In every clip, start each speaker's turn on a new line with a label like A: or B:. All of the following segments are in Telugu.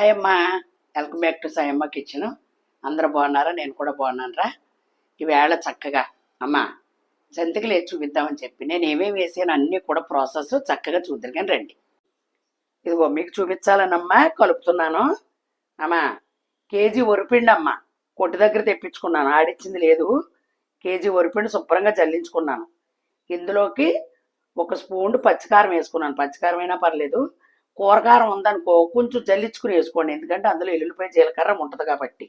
A: హాయ్ అమ్మా, welcome back to Sayamma kitchen. అందరూ బాగున్నారా? నేను కూడా బాగున్నానురా. ఈవేళ చక్కగా అమ్మా జంతికలు వేసి చూపిద్దామని చెప్పి నేను ఏమేమి వేసాను అన్నీ కూడా ప్రాసెస్ చక్కగా చూద్దరు కానీ రండి. ఇదిగో మీకు చూపించాలనమ్మా కలుపుతున్నాను. అమ్మా కేజీ వరిపిండి అమ్మ కొట్టు దగ్గర తెప్పించుకున్నాను, ఆడిచ్చింది లేదు. కేజీ వరిపిండి శుభ్రంగా జల్లించుకున్నాను. ఇందులోకి ఒక స్పూన్ పచ్చికారం వేసుకున్నాను, పచ్చికారం అయినా పర్లేదు. కూరకారం ఉందనుకో కొంచెం జల్లించుకుని వేసుకోండి, ఎందుకంటే అందులో ఎల్లుల్లిపాయ జీలకర్ర ఉంటుంది కాబట్టి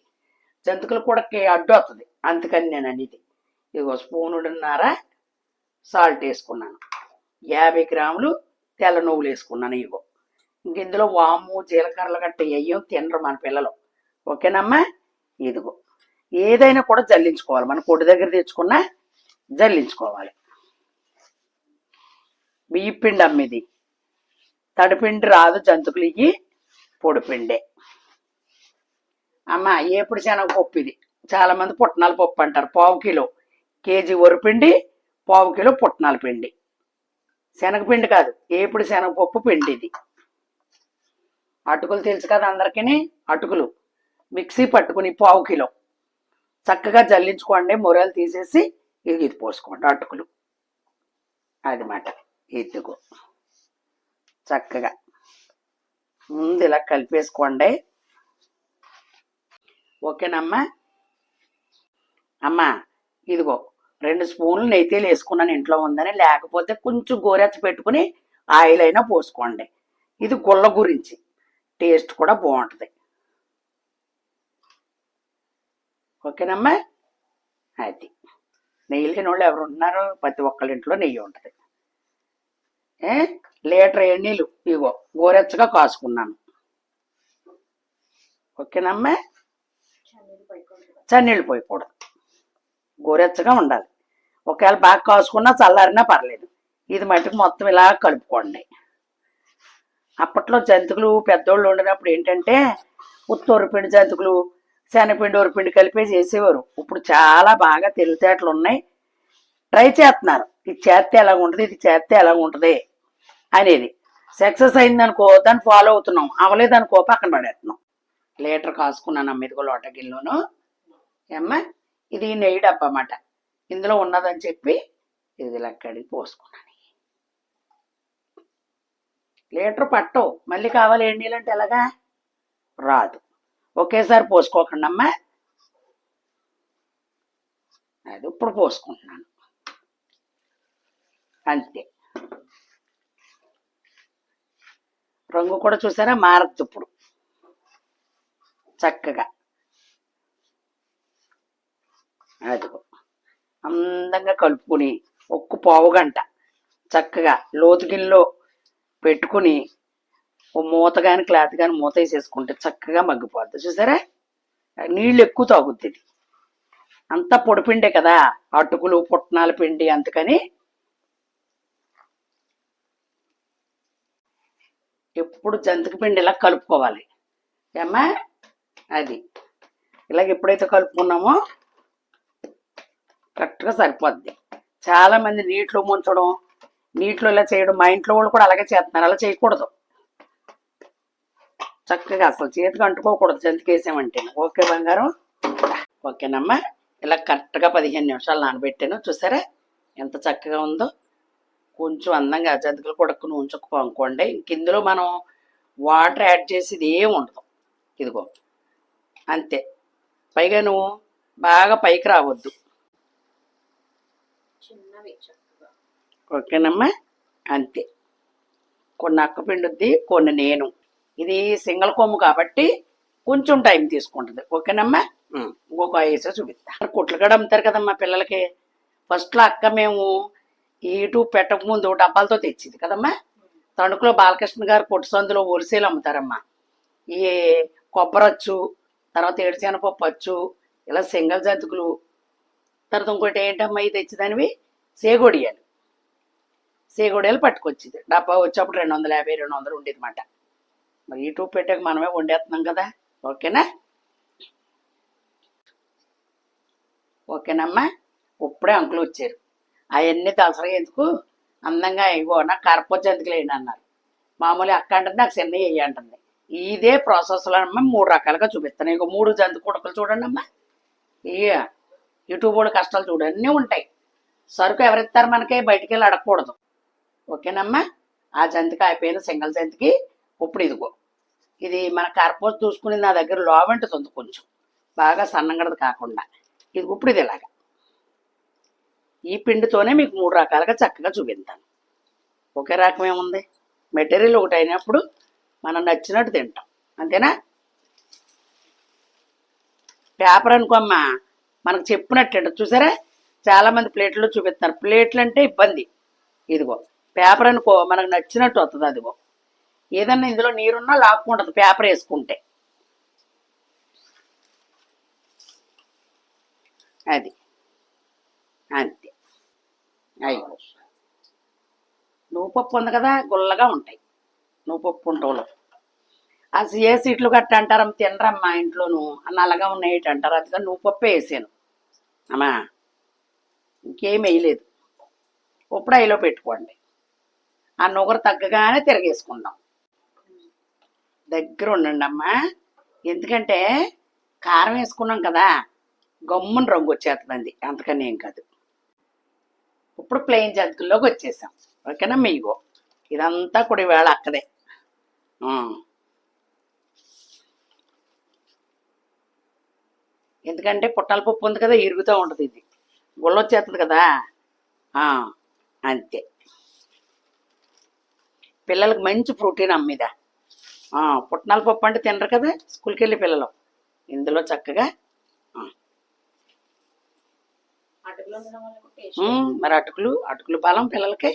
A: జంతికలు కూడా అడ్డు అవుతుంది, అందుకని నేను అనేది. ఇదిగో స్పూనున్నర సాల్ట్ వేసుకున్నాను, 50 గ్రాములు తెల్ల నువ్వులు వేసుకున్నాను. ఇగో ఇంక ఇందులో వాము జీలకర్రలు గట్ట వేయం, తినరు మన పిల్లలు. ఓకేనమ్మా? ఇదిగో ఏదైనా కూడా జల్లించుకోవాలి, మన కొట్టు దగ్గర తెచ్చుకున్నా జల్లించుకోవాలి. బియ్యపిండి అమ్మిది, తడిపిండి రాదు జంతుకులు, ఇవి పొడిపిండే అమ్మ. ఏపుడు శనగపప్పు ఇది, చాలామంది పుట్నాల పప్పు అంటారు. 1/2 కిలో, కేజీ వరిపిండి 1/2 కిలో పుట్నాల పిండి. శనగపిండి కాదు, ఏపుడు శనగపప్పు పిండి ఇది. అటుకులు తెలుసు కదా అందరికీ, అటుకులు మిక్సీ పట్టుకుని 1/2 కిలో చక్కగా జల్లించుకోండి, మొరలు తీసేసి ఇది పోసుకోండి అటుకులు. అది మాట. ఇదిగో చక్కగా ముందు ఇలా కలిపేసుకోండి. ఓకేనమ్మా? అమ్మా ఇదిగో 2 స్పూన్లు నెయ్యితేలు వేసుకున్నాను, ఇంట్లో ఉందని. లేకపోతే కొంచెం గోరెచ్చ పెట్టుకుని ఆయిల్ అయినా పోసుకోండి. ఇది గుళ్ళ గురించి, టేస్ట్ కూడా బాగుంటుంది. ఓకేనమ్మా? అది నెయ్యి లేని వాళ్ళు ఎవరు ఉంటున్నారు? ప్రతి ఒక్కళ్ళ ఇంట్లో నెయ్యి ఉంటుంది. లీటర్ నీళ్ళు ఇగో గోరెచ్చగా కాసుకున్నాను. ఓకేనమ్మా? చన్నీళ్ళు పోయకూడదు, గోరెచ్చగా ఉండాలి. ఒకవేళ బాగా కాసుకున్నా చల్లారినా పర్లేదు. ఇది మట్టుకు మొత్తం ఇలా కలుపుకోండి. అప్పట్లో జంతికలు పెద్దోళ్ళు వండినప్పుడు ఏంటంటే ఉత్తొరిపిండి జంతికలు శనగపిండి వరిపిండి కలిపే చేసేవారు. ఇప్పుడు చాలా బాగా తెలివితేటలు ఉన్నాయి, ట్రై చేస్తున్నారు. ఇది చేస్తే ఎలాగ ఉంటుంది, ఇది చేస్తే ఎలాగ ఉంటుంది అనేది. సక్సెస్ అయిందనుకో దాన్ని ఫాలో అవుతున్నాం, అవలేదనుకో పక్కన పడేస్తున్నాం. లీటర్ కాసుకున్నాను అమ్మ, ఇదిగో లోట గిన్నెలోను. అమ్మ ఇది నెయ్యి డబ్బా అన్నమాట, ఇందులో ఉన్నదని చెప్పి ఇది లక్కడికి పోసుకున్నాను. లీటర్ పట్టవు, మళ్ళీ కావాలి ఏడు నీళ్ళు అంటే ఎలాగా? రాదు. ఒకేసారి పోసుకోకండి అమ్మ. అది ఇప్పుడు పోసుకుంటున్నాను అంతే. రంగు కూడా చూసారా మారద్దు ఇప్పుడు. చక్కగా అదిగో అందంగా కలుపుకుని 1 గంట చక్కగా లోతు గిన్నెలో పెట్టుకుని ఓ మూత కానీ క్లాత్ కానీ మూత వేసేసుకుంటే చక్కగా మగ్గిపోద్ది. చూసారా? నీళ్ళు ఎక్కువ తాగుద్ది. ఇది అంతా పొడిపిండే కదా, అటుకులు పుట్నాల పిండి, అందుకని ఎప్పుడు జంతిక పిండి ఇలా కలుపుకోవాలి. ఏమ్మా? అది ఇలాగ ఎప్పుడైతే కలుపుకున్నామో కరెక్ట్గా సరిపోద్ది. చాలామంది నీటిలో ముంచడం, నీటిలో ఇలా చేయడం, మా ఇంట్లో వాళ్ళు కూడా అలాగే చేస్తున్నారు. అలా చేయకూడదు, చక్కగా అసలు చేతికి అంటుకోకూడదు జంతిక వేసామంటే. ఓకే బంగారం? ఓకేనమ్మా? ఇలా కరెక్ట్గా 15 నిమిషాలు నానబెట్టాను. చూసారా ఎంత చక్కగా ఉందో? కొంచెం అందంగా జంతికలు కొడుకుని ఉంచుకోనుకోండి. ఇంక ఇందులో మనం వాటర్ యాడ్ చేసేది ఏమి ఉండదు. ఇదిగో అంతే. పైగా నువ్వు బాగా పైకి రావద్దు. ఓకేనమ్మా? అంతే. కొన్ని అక్క పిండుద్ది, కొన్ని నేను. ఇది సింగల్ కొమ్ము కాబట్టి కొంచెం టైం తీసుకుంటుంది. ఓకేనమ్మా? ఇంకొక వేసే చూపిస్తా. కుట్లు కూడా అమ్ముతారు కదమ్మా పిల్లలకి. ఫస్ట్లో అక్క మేము ఈ యూట్యూబ్ పెట్టక ముందు డబ్బాలతో తెచ్చింది కదమ్మా. తణుకులో బాలకృష్ణ గారు కొట్టు సందులో హోల్సేల్ అమ్ముతారమ్మా. ఈ కొబ్బరచ్చు, తర్వాత ఏడుశనగపప్పు అచ్చు, ఇలా సింగల్ జంతికలు, తర్వాత ఇంకోటి ఏంటమ్మా ఇది తెచ్చిదానివి సేగొడియాలు. సేగొడియాలు పట్టుకొచ్చింది. డబ్బా వచ్చేప్పుడు 250, 200 ఉండేది మాట. మరి యూట్యూబ్ పెట్టాక మనమే వండేస్తున్నాం కదా. ఓకేనా? ఓకేనమ్మా? ఇప్పుడే అంకులు వచ్చారు. అవన్నీ దసరా ఎందుకు అందంగా ఇగో నాకు కరప జంతికలు వేయండి అన్నారు. మామూలు అక్క అంటుంది, నాకు చిన్న వేయి అంటుంది. ఇదే ప్రాసెస్లో అమ్మ 3 రకాలుగా చూపిస్తాను. ఇంకో 3 జంతు కుడకలు చూడండి అమ్మా. ఇక యూట్యూబ్ కష్టాలు చూడు అన్నీ ఉంటాయి. సరుకు ఎవరిస్తారు మనకి, బయటికి వెళ్ళి అడగకూడదు. ఓకేనమ్మా. ఆ జంతికి అయిపోయిన సింగల్ జంతికి ఇప్పుడు ఇదిగో ఇది మన కర్పూజ చూసుకుని నా దగ్గర లోవంటుంది కొంచెం బాగా సన్నంగడది కాకుండా. ఇది ఇప్పుడు ఇది ఇలాగా ఈ పిండితోనే మీకు 3 రకాలుగా చక్కగా చూపిస్తాను. ఒకే రకం ఏముంది, మెటీరియల్ ఒకటి అయినప్పుడు మనం నచ్చినట్టు తింటాం అంతేనా. పేపర్ అనుకోమ్మా మనకు చెప్పినట్టు చూసారా, చాలామంది ప్లేట్లో చూపిస్తున్నారు. ప్లేట్లు అంటే ఇబ్బంది. ఇదిగో పేపర్ అనుకో మనకు నచ్చినట్టు వస్తుంది. అదిగో ఏదన్నా ఇందులో నీరున్నా లాక్కుంటుంది పేపర్ వేసుకుంటే. అది అంతే. అయ్యో నువ్వుపప్పు ఉంది కదా, గుల్లగా ఉంటాయి నువ్వుపప్పు ఉంటవులు. అసలు ఏ సీట్లు గట్ట అంటారమ్మ, తినరమ్మా ఇంట్లోనూ నల్లగా ఉన్నాయి అంటారు. అందుకని నువ్వుపప్పే వేసాను అమ్మా, ఇంకేం వేయలేదు. ఇప్పుడు అయిలో పెట్టుకోండి. ఆ నుగరు తగ్గగానే తిరగేసుకుందాం. దగ్గర ఉండండి అమ్మా, ఎందుకంటే కారం వేసుకున్నాం కదా, గమ్మున రంగు వచ్చేస్తుందండి, అంతకని ఏం కాదు. ఇప్పుడు ప్లెయిన్ జంతువుల్లోకి వచ్చేసాం. ఓకేనా. మీగో ఇదంతా కూడా ఈవేళ అక్కడే. ఎందుకంటే పుట్టాల పప్పు ఉంది కదా, ఇరుగుతూ ఉంటుంది. ఇది గుళ్ళొచ్చేస్తుంది కదా, అంతే. పిల్లలకు మంచి ప్రోటీన్ అమ్మిద. పుట్నాల పప్పు అంటే తినరు కదా స్కూల్కి వెళ్ళి పిల్లలు. ఇందులో చక్కగా మరి అటుకులు బలం పిల్లలకి.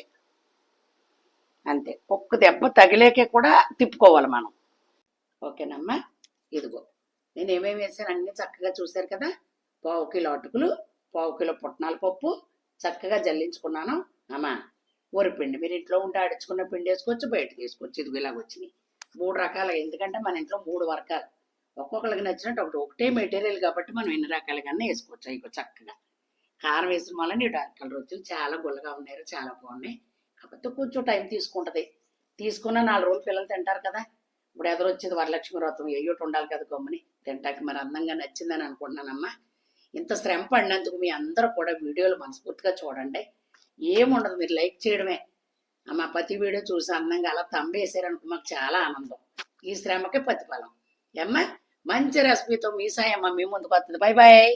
A: అంతే, ఒక్క దెబ్బ తగిలేకే కూడా తిప్పుకోవాలి మనం. ఓకేనమ్మా. ఇదిగో నేను ఏమేమి వేసాను అన్నీ చక్కగా చూశారు కదా. 1/2 కిలో అటుకులు, 1/2 కిలో పుట్నాల పప్పు చక్కగా జల్లించుకున్నాను అమ్మా. వరిపిండి మీరు ఇంట్లో ఉంటే ఆడించుకున్న పిండి వేసుకోవచ్చు, బయట తీసుకోవచ్చు. ఇదిగో ఇలాగ వచ్చినాయి 3 రకాలు. ఎందుకంటే మన ఇంట్లో 3 వర్గాలు, ఒక్కొక్కరికి నచ్చినట్టు ఒకటే మెటీరియల్ కాబట్టి మనం ఎన్ని రకాలుగానే వేసుకోవచ్చు. ఇక చక్కగా కారం వేసిన వల్ల నీ డార్క్ కలర్ వచ్చి చాలా గుల్లగా ఉన్నాయి, చాలా బాగున్నాయి. కాకపోతే కొంచెం టైం తీసుకుంటుంది. తీసుకున్న 4 రోజులు పిల్లలు తింటారు కదా. ఇప్పుడు ఎదురొచ్చేది వరలక్ష్మి వ్రతం, ఏయోటి ఉండాలి కదా గమ్ముని తింటాకి. మరి అందంగా నచ్చిందని అనుకుంటున్నానమ్మా. ఇంత శ్రమ పడినందుకు మీ అందరూ కూడా వీడియోలు మనస్ఫూర్తిగా చూడండి. ఏముండదు, మీరు లైక్ చేయడమే అమ్మా. ప్రతి వీడియో చూసి అందంగా అలా తంబేసారనుకో మాకు చాలా ఆనందం. ఈ శ్రమకే ప్రతిఫలం. అమ్మా మంచి రెసిపీతో మీ సాయమ్మ మీ ముందుకు వస్తుంది. Bye bye.